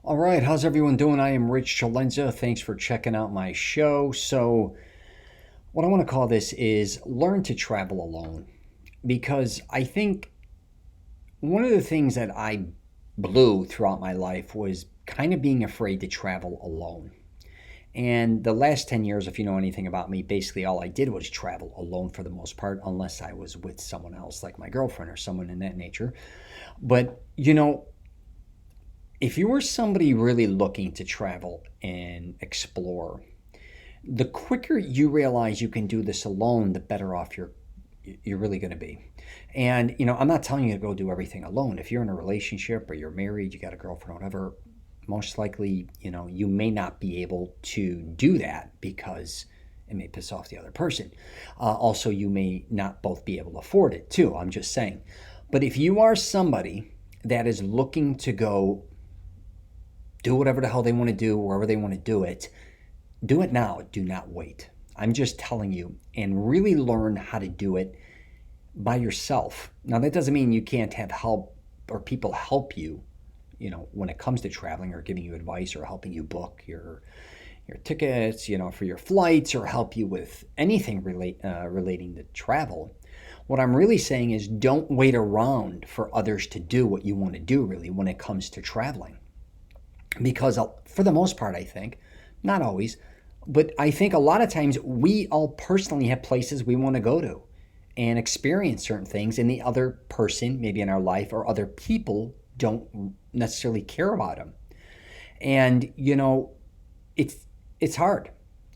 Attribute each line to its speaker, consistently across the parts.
Speaker 1: All right, how's everyone doing? I am Rich Celenza. Thanks for checking out my show. So, what I want to call this is learn to travel alone because I think one of the things that I blew throughout my life was kind of being afraid to travel alone. And the last 10 years, if you know anything about me, basically all I did was travel alone for the most part, unless I was with someone else, like my girlfriend or someone in that nature. But, if you were somebody really looking to travel and explore, the quicker you realize you can do this alone, the better off you're really going to be. And I'm not telling you to go do everything alone. If you're in a relationship or you're married, you got a girlfriend, whatever, most likely, you may not be able to do that because it may piss off the other person. Also, you may not both be able to afford it too. I'm just saying. But if you are somebody that is looking to go do whatever the hell they want to do, wherever they want to do it now. Do not wait. I'm just telling you, and really learn how to do it by yourself. Now, that doesn't mean you can't have help or people help you, when it comes to traveling or giving you advice or helping you book your tickets, for your flights or help you with anything relating to travel. What I'm really saying is don't wait around for others to do what you want to do really when it comes to traveling. Because for the most part, I think, not always, but I think a lot of times we all personally have places we want to go to and experience certain things, and the other person, maybe in our life, or other people don't necessarily care about them. And it's hard.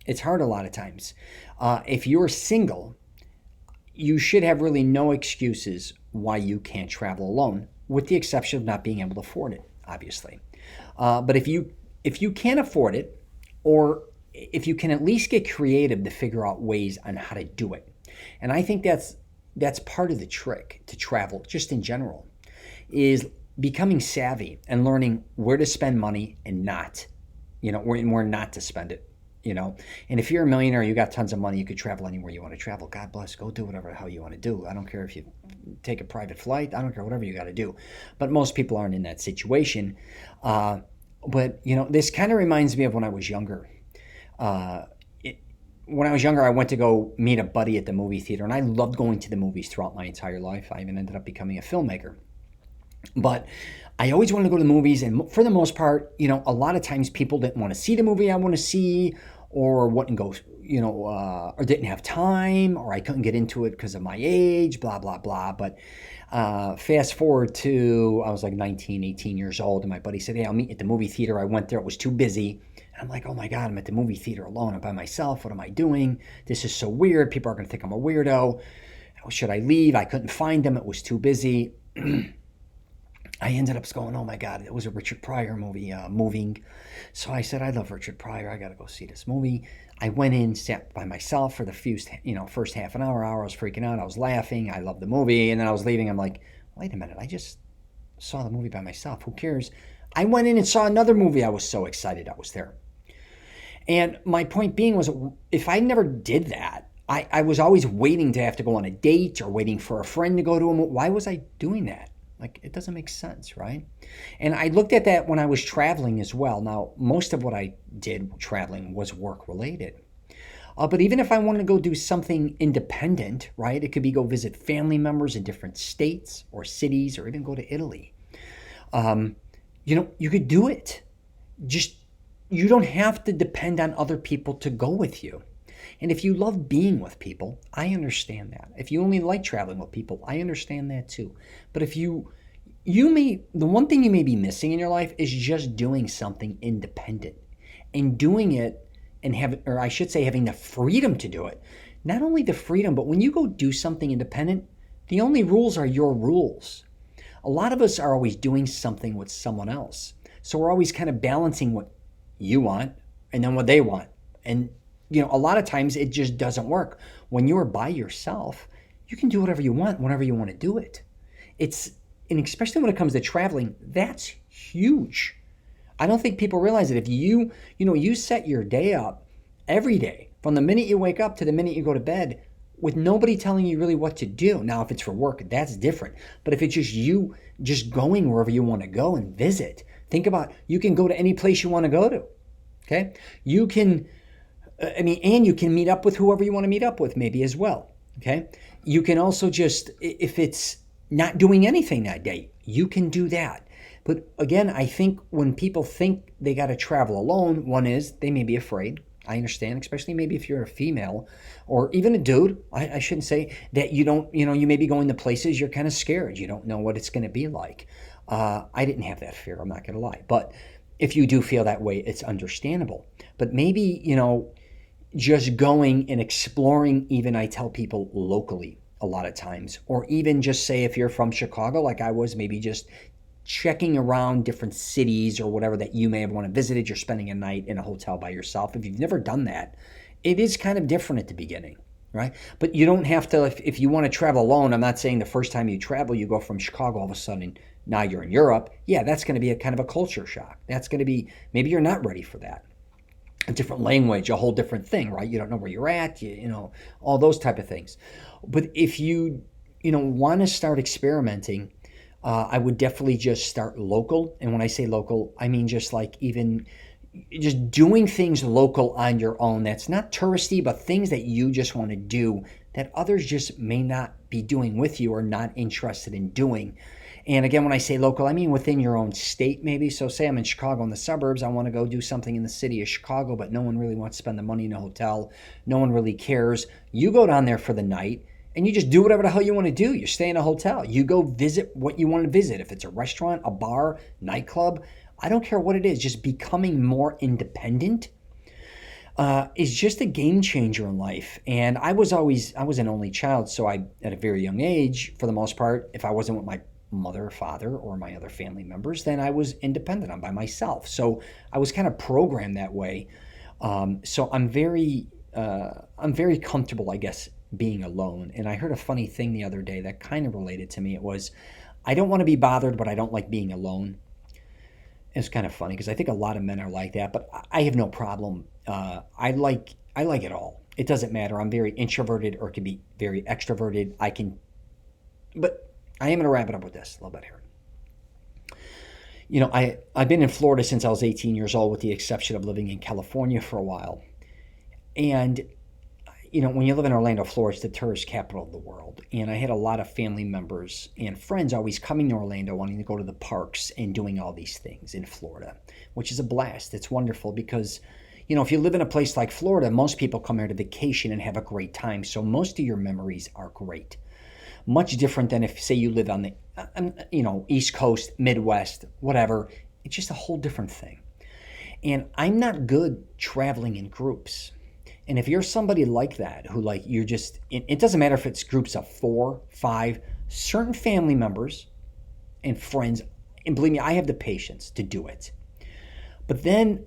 Speaker 1: It's hard a lot of times. If you're single, you should have really no excuses why you can't travel alone, with the exception of not being able to afford it, obviously. But if you can't afford it, or if you can at least get creative to figure out ways on how to do it, and I think that's part of the trick to travel, just in general, is becoming savvy and learning where to spend money and not, where not to spend it. And if you're a millionaire, you got tons of money, you could travel anywhere you want to travel. God bless, go do whatever the hell you want to do. I don't care if you take a private flight. I don't care, whatever you got to do. But most people aren't in that situation. But this kind of reminds me of when I was younger. When I was younger, I went to go meet a buddy at the movie theater, and I loved going to the movies throughout my entire life. I even ended up becoming a filmmaker. But I always wanted to go to the movies, and for the most part, a lot of times people didn't want to see the movie I want to see, or wouldn't go, or didn't have time, or I couldn't get into it because of my age, blah, blah, blah. But fast forward to, I was like 19, 18 years old, and my buddy said, hey, I'll meet you at the movie theater. I went there, it was too busy. And I'm like, oh my God, I'm at the movie theater alone. I'm by myself. What am I doing? This is so weird. People are going to think I'm a weirdo. Should I leave? I couldn't find them. It was too busy. I ended up going, oh my God, it was a Richard Pryor movie, Moving. So I said, I love Richard Pryor. I got to go see this movie. I went in, sat by myself for the first half an hour. I was freaking out. I was laughing. I loved the movie. And then I was leaving. I'm like, wait a minute. I just saw the movie by myself. Who cares? I went in and saw another movie. I was so excited I was there. And my point being was, if I never did that, I was always waiting to have to go on a date or waiting for a friend to go to a movie. Why was I doing that? Like, it doesn't make sense, right? And I looked at that when I was traveling as well. Now, most of what I did traveling was work related. But even if I wanted to go do something independent, right? It could be go visit family members in different states or cities, or even go to Italy. You could do it. Just, you don't have to depend on other people to go with you. And if you love being with people, I understand that. If you only like traveling with people, I understand that too. But if the one thing you may be missing in your life is just doing something independent and doing it and having the freedom to do it. Not only the freedom, but when you go do something independent, the only rules are your rules. A lot of us are always doing something with someone else. So we're always kind of balancing what you want and then what they want. And a lot of times it just doesn't work. When you're by yourself, you can do whatever you want, whenever you want to do it. And especially when it comes to traveling, that's huge. I don't think people realize that if you set your day up every day, from the minute you wake up to the minute you go to bed, with nobody telling you really what to do. Now, if it's for work, that's different. But if it's just you just going wherever you want to go and visit, Think about, you can go to any place you want to go to. Okay? You can, and you can meet up with whoever you want to meet up with maybe as well. Okay? You can also just, if it's not doing anything that day, you can do that. But again, I think when people think they got to travel alone, one is they may be afraid. I understand, especially maybe if you're a female or even a dude. I shouldn't say that you don't, you may be going to places you're kind of scared. You don't know what it's going to be like. I didn't have that fear, I'm not going to lie. But if you do feel that way, it's understandable. But maybe, just going and exploring, even I tell people locally a lot of times, or even just say if you're from Chicago, like I was, maybe just checking around different cities or whatever that you may have want to visited. You're spending a night in a hotel by yourself. If you've never done that, it is kind of different at the beginning, right? But you don't have to, if you want to travel alone, I'm not saying the first time you travel, you go from Chicago all of a sudden, now you're in Europe. Yeah, that's going to be a kind of a culture shock. That's going to be, maybe you're not ready for that. A different language, a whole different thing, right? You don't know where you're at, all those type of things. But if you, want to start experimenting, I would definitely just start local. And when I say local, I mean just like even just doing things local on your own. That's not touristy, but things that you just want to do that others just may not be doing with you or not interested in doing. And again, when I say local, I mean within your own state maybe. So say I'm in Chicago in the suburbs. I want to go do something in the city of Chicago, but no one really wants to spend the money in a hotel. No one really cares. You go down there for the night and you just do whatever the hell you want to do. You stay in a hotel. You go visit what you want to visit. If it's a restaurant, a bar, nightclub, I don't care what it is. Just becoming more independent is just a game changer in life. And I was an only child. So I, at a very young age, for the most part, if I wasn't with my mother or father or my other family members, then I was independent. I'm by myself. So I was kind of programmed that way. So I'm very comfortable, I guess, being alone. And I heard a funny thing the other day that kind of related to me. It was, I don't want to be bothered, but I don't like being alone. It's kind of funny because I think a lot of men are like that, but I have no problem. I like it all. It doesn't matter. I'm very introverted or it can be very extroverted. But I am going to wrap it up with this a little bit here. I've been in Florida since I was 18 years old, with the exception of living in California for a while. And, when you live in Orlando, Florida, it's the tourist capital of the world. And I had a lot of family members and friends always coming to Orlando, wanting to go to the parks and doing all these things in Florida, which is a blast. It's wonderful because, if you live in a place like Florida, most people come here to vacation and have a great time. So most of your memories are great. Much different than if, say, you live on the, East Coast, Midwest, whatever. It's just a whole different thing. And I'm not good traveling in groups. And if you're somebody like that, who it doesn't matter if it's groups of 4, 5, certain family members and friends, and believe me, I have the patience to do it. But then,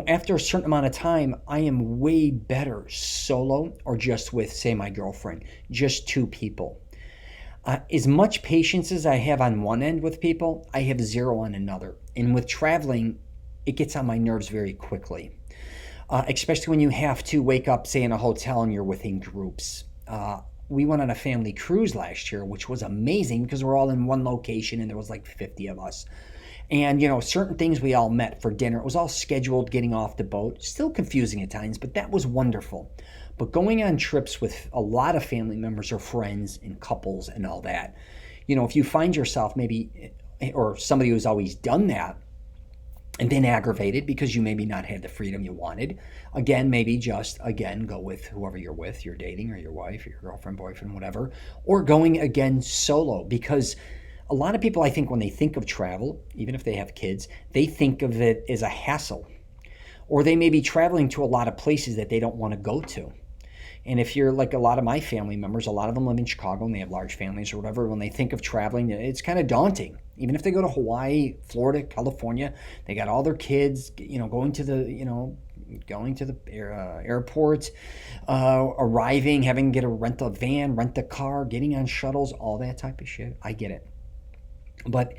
Speaker 1: after a certain amount of time, I am way better solo or just with, say, my girlfriend, just 2 people. As much patience as I have on one end with people, I have 0 on another. And with traveling, it gets on my nerves very quickly. Especially when you have to wake up, say, in a hotel and you're within groups. We went on a family cruise last year, which was amazing because we're all in one location and there was like 50 of us. And, certain things we all met for dinner. It was all scheduled getting off the boat. Still confusing at times, but that was wonderful. But going on trips with a lot of family members or friends and couples and all that, if you find yourself maybe, or somebody who's always done that, and then aggravated because you maybe not had the freedom you wanted, again, maybe just, go with whoever you're with, you're dating, or your wife, or your girlfriend, boyfriend, whatever, or going, again, solo. Because a lot of people, I think, when they think of travel, even if they have kids, they think of it as a hassle. Or they may be traveling to a lot of places that they don't want to go to. And if you're like a lot of my family members, a lot of them live in Chicago and they have large families or whatever, when they think of traveling, it's kind of daunting. Even if they go to Hawaii, Florida, California, they got all their kids, going to the airport, arriving, having to rent a van, rent a car, getting on shuttles, all that type of shit. I get it. But,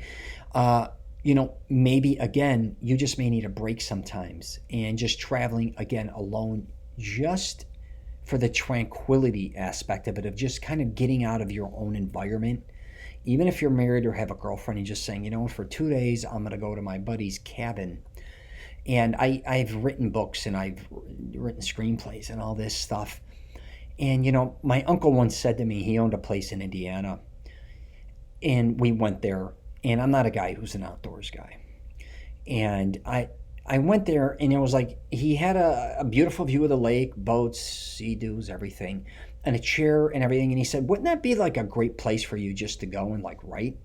Speaker 1: maybe, again, you just may need a break sometimes. And just traveling, again, alone, just for the tranquility aspect of it, of just kind of getting out of your own environment, even if you're married or have a girlfriend, and just saying, for 2 days, I'm going to go to my buddy's cabin. And I've written books and I've written screenplays and all this stuff. And, my uncle once said to me, he owned a place in Indiana, and we went there. And I'm not a guy who's an outdoors guy. And I went there, and it was like he had a beautiful view of the lake, boats, sea-doos, everything, and a chair and everything. And he said, wouldn't that be like a great place for you just to go and like write?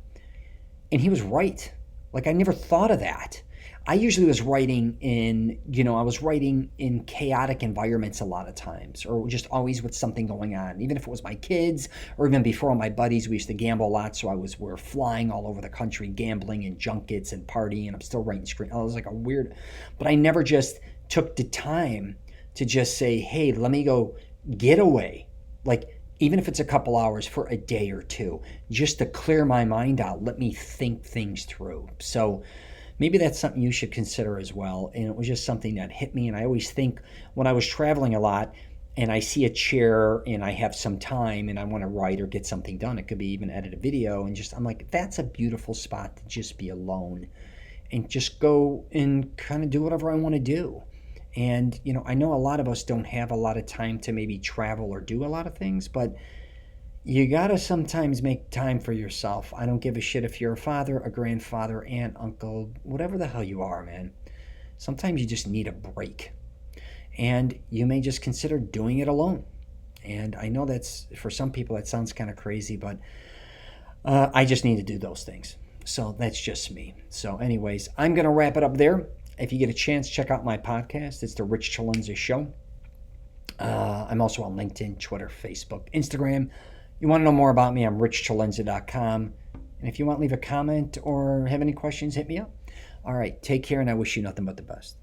Speaker 1: And he was right. Like, I never thought of that. I usually was writing I was writing in chaotic environments a lot of times, or just always with something going on. Even if it was my kids, or even before, all my buddies, we used to gamble a lot. So we were flying all over the country, gambling and junkets and partying, and I'm still writing I was like a weird, but I never just took the time to just say, hey, let me go get away. Like, even if it's a couple hours for a day or two, just to clear my mind out, let me think things through. So maybe that's something you should consider as well. And it was just something that hit me. And I always think when I was traveling a lot and I see a chair and I have some time and I want to write or get something done, it could be even edit a video, and I'm like, that's a beautiful spot to just be alone and just go and kind of do whatever I want to do. And, I know a lot of us don't have a lot of time to maybe travel or do a lot of things, but you gotta sometimes make time for yourself. I don't give a shit if you're a father, a grandfather, aunt, uncle, whatever the hell you are, man. Sometimes you just need a break. And you may just consider doing it alone. And I know that's, for some people, that sounds kind of crazy, but I just need to do those things. So that's just me. So anyways, I'm going to wrap it up there. If you get a chance, check out my podcast. It's the Rich Celenza Show. I'm also on LinkedIn, Twitter, Facebook, Instagram. You want to know more about me, I'm richcelenza.com. And if you want to leave a comment or have any questions, hit me up. All right, take care, and I wish you nothing but the best.